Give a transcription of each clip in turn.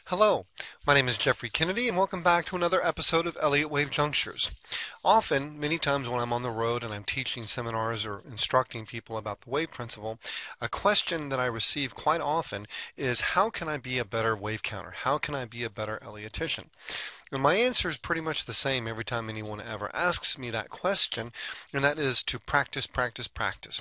Hello, my name is Jeffrey Kennedy and welcome back to another episode of Elliott Wave Junctures. Often, many times when I'm on the road and I'm teaching seminars or instructing people about the wave principle, a question that I receive quite often is how can I be a better wave counter? How can I be a better Elliotician? And my answer is pretty much the same every time anyone ever asks me that question, and that is to practice, practice, practice.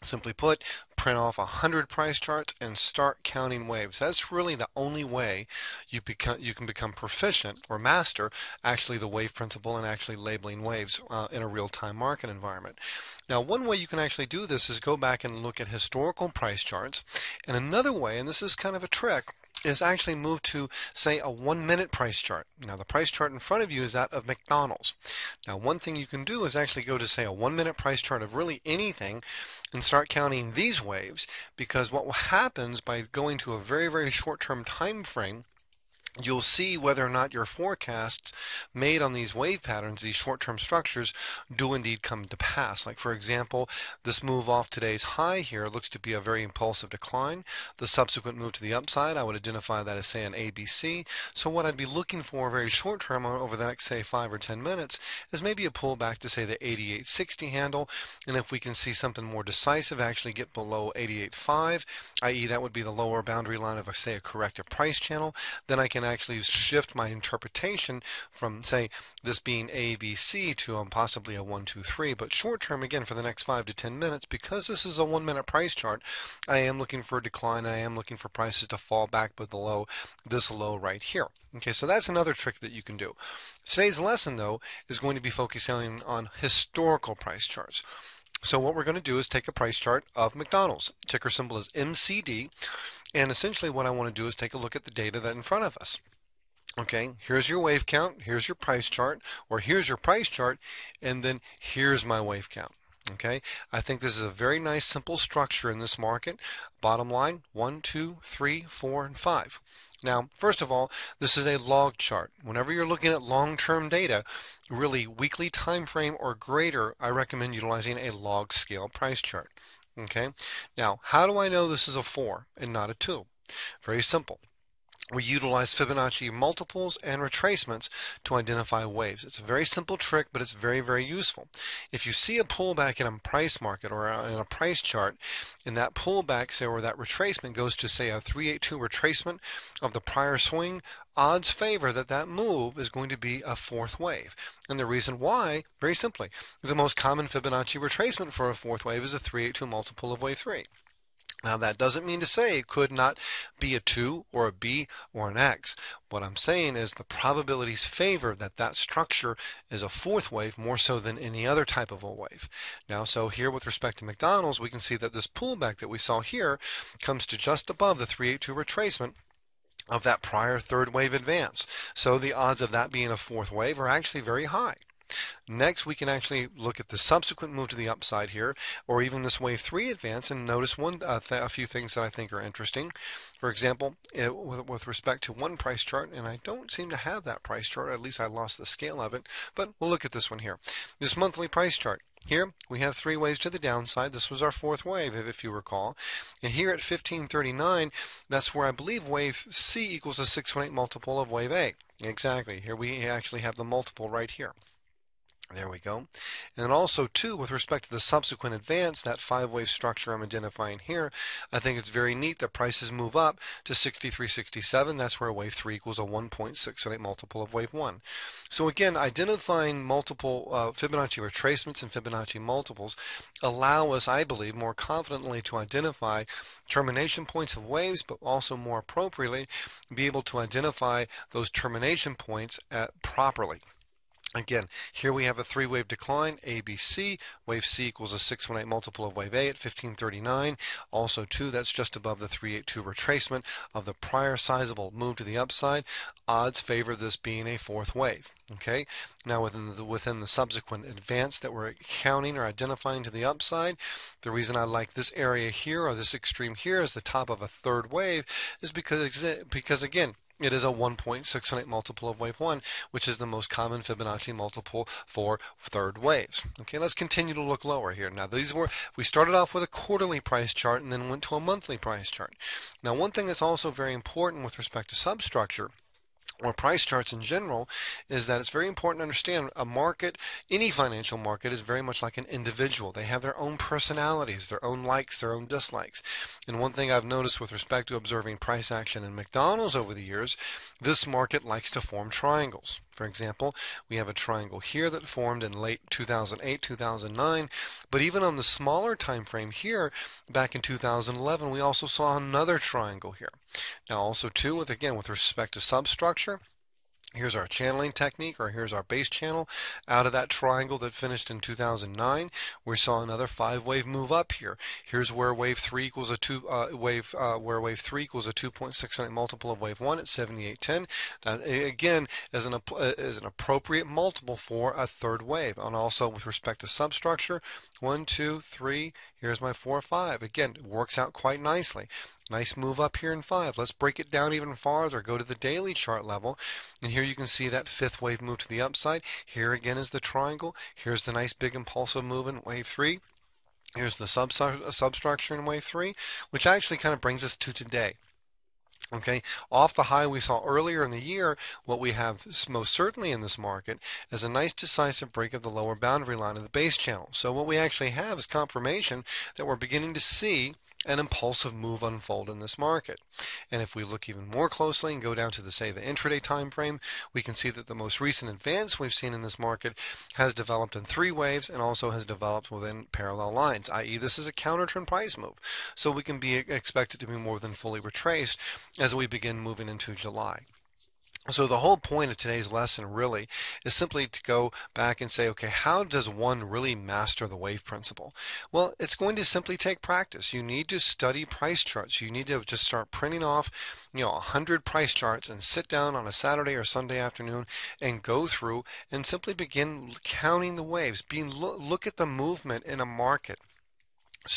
Simply put, print off 100 price charts and start counting waves. That's really the only way you can become proficient or master actually the wave principle and actually labeling waves in a real-time market environment. Now, one way you can actually do this is go back and look at historical price charts. And another way, and this is kind of a trick, is actually move to, say, a 1-minute price chart. Now, the price chart in front of you is that of McDonald's. Now, one thing you can do is actually go to, say, a 1-minute price chart of really anything and start counting these waves, because what happens by going to a very, very short-term time frame, you'll see whether or not your forecasts made on these wave patterns, these short-term structures, do indeed come to pass. Like, for example, this move off today's high here looks to be a very impulsive decline. The subsequent move to the upside, I would identify that as, say, an ABC. So what I'd be looking for very short-term over the next, say, 5 or 10 minutes is maybe a pullback to, say, the 88.60 handle. And if we can see something more decisive actually get below 88.5, i.e. that would be the lower boundary line of, say, a corrective price channel, then I can actually shift my interpretation from, say, this being A, B, C to possibly a 1, 2, 3. But short term, again, for the next 5 to 10 minutes, because this is a 1-minute price chart, I am looking for a decline. I am looking for prices to fall back below this low right here. Okay, so that's another trick that you can do. Today's lesson, though, is going to be focusing on historical price charts. So what we're going to do is take a price chart of McDonald's. Ticker symbol is MCD. And essentially what I want to do is take a look at the data that's in front of us. Okay, here's your wave count, here's your price chart, or here's your price chart, and then here's my wave count. Okay, I think this is a very nice simple structure in this market. Bottom line, 1, 2, 3, 4, and 5. Now, first of all, this is a log chart. Whenever you're looking at long-term data, really weekly time frame or greater, I recommend utilizing a log scale price chart. Okay, now how do I know this is a 4 and not a 2? Very simple. We utilize Fibonacci multiples and retracements to identify waves. It's a very simple trick, but it's very, very useful. If you see a pullback in a price market or in a price chart, and that pullback, say, or that retracement goes to, say, a 382 retracement of the prior swing, odds favor that that move is going to be a 4th wave. And the reason why, very simply, the most common Fibonacci retracement for a 4th wave is a 382 multiple of wave 3. Now, that doesn't mean to say it could not be a 2 or a B or an X. What I'm saying is the probabilities favor that that structure is a 4th wave more so than any other type of a wave. Now, so here with respect to McDonald's, we can see that this pullback that we saw here comes to just above the 382 retracement of that prior 3rd wave advance. So the odds of that being a 4th wave are actually very high. Next, we can actually look at the subsequent move to the upside here, or even this wave 3 advance, and notice a few things that I think are interesting. For example, with respect to one price chart, and I don't seem to have that price chart, at least I lost the scale of it, but we'll look at this one here. This monthly price chart. Here, we have 3 waves to the downside. This was our 4th wave, if you recall. And here at 1539, that's where I believe wave C equals a 618 multiple of wave A. Exactly. Here we actually have the multiple right here. There we go. And then also, too, with respect to the subsequent advance, that 5-wave structure I'm identifying here, I think it's very neat that prices move up to 63.67. That's where wave 3 equals a 1.618 multiple of wave 1. So again, identifying multiple Fibonacci retracements and Fibonacci multiples allow us, I believe, more confidently to identify termination points of waves, but also more appropriately be able to identify those termination points properly. Again, here we have a 3-wave decline, ABC. Wave C equals a 618 multiple of wave A at 1539. Also, too, that's just above the 382 retracement of the prior sizable move to the upside. Odds favor this being a 4th wave. Okay. Now, within the subsequent advance that we're counting or identifying to the upside, the reason I like this area here or this extreme here as the top of a 3rd wave is because again, it is a 1.618 multiple of wave 1, which is the most common Fibonacci multiple for third waves. Okay, let's continue to look lower here. Now, we started off with a quarterly price chart and then went to a monthly price chart. Now, one thing that's also very important with respect to substructure or price charts in general is that it's very important to understand a market, any financial market, is very much like an individual. They have their own personalities, their own likes, their own dislikes. And one thing I've noticed with respect to observing price action in McDonald's over the years, this market likes to form triangles. For example, we have a triangle here that formed in late 2008, 2009, but even on the smaller time frame here, back in 2011, we also saw another triangle here. Now also too, with respect to substructure, here's our channeling technique, or here's our base channel. Out of that triangle that finished in 2009, we saw another 5-wave move up here. Here's where wave 3 equals a 2.69 multiple of wave 1 at 7810. That again is an appropriate multiple for a third wave. And also with respect to substructure, 1, 2, 3. Here's my 4, 5. Again, it works out quite nicely. Nice move up here in 5. Let's break it down even farther. Go to the daily chart level, and here you can see that 5th wave move to the upside. Here again is the triangle. Here's the nice big impulsive move in wave 3. Here's the substructure in wave 3, which actually kind of brings us to today. Okay, off the high we saw earlier in the year, what we have most certainly in this market is a nice decisive break of the lower boundary line of the base channel. So what we actually have is confirmation that we're beginning to see an impulsive move unfold in this market. And if we look even more closely and go down to the intraday time frame, we can see that the most recent advance we've seen in this market has developed in 3 waves and also has developed within parallel lines, i.e. this is a counter trend price move. So we can be expected to be more than fully retraced as we begin moving into July. So the whole point of today's lesson really is simply to go back and say, okay, how does one really master the wave principle? Well, it's going to simply take practice. You need to study price charts. You need to just start printing off, 100 price charts and sit down on a Saturday or Sunday afternoon and go through and simply begin counting the waves. Look at the movement in a market.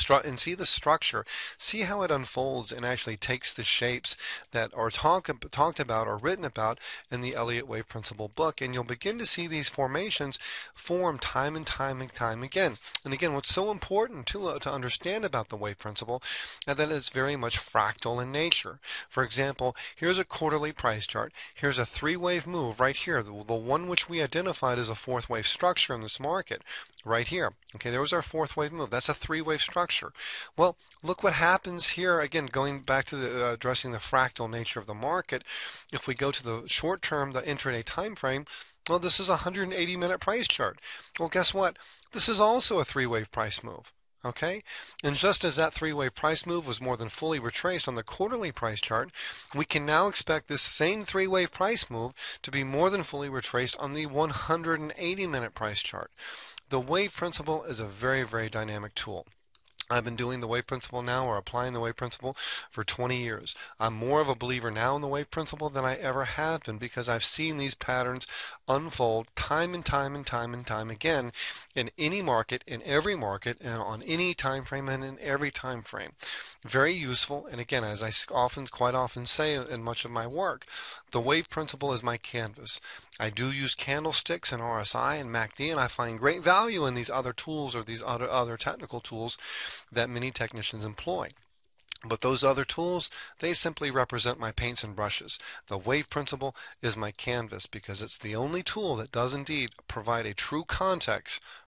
And see the structure, see how it unfolds and actually takes the shapes that are talked about or written about in the Elliott Wave Principle book, and you'll begin to see these formations form time and time again. And again, what's so important to understand about the wave principle is that it's very much fractal in nature. For example, here's a quarterly price chart. Here's a 3-wave move right here, the one which we identified as a 4th wave structure in this market right here. Okay, there was our 4th wave move. That's a 3-wave structure. Well, look what happens here. Again, going back to addressing the fractal nature of the market, if we go to the short term, the intraday time frame, well, this is a 180-minute price chart. Well, guess what? This is also a 3-wave price move. Okay? And just as that 3-wave price move was more than fully retraced on the quarterly price chart, we can now expect this same 3-wave price move to be more than fully retraced on the 180-minute price chart. The wave principle is a very, very dynamic tool. I've been doing the wave principle now, or applying the wave principle, for 20 years. I'm more of a believer now in the wave principle than I ever have been, because I've seen these patterns unfold time and time again in any market, in every market, and on any time frame and in every time frame. Very useful, and again, as I quite often say in much of my work, the wave principle is my canvas. I do use candlesticks and RSI and MACD, and I find great value in these other tools or these other technical tools that many technicians employ. But those other tools, they simply represent my paints and brushes. The wave principle is my canvas, because it's the only tool that does indeed provide a true context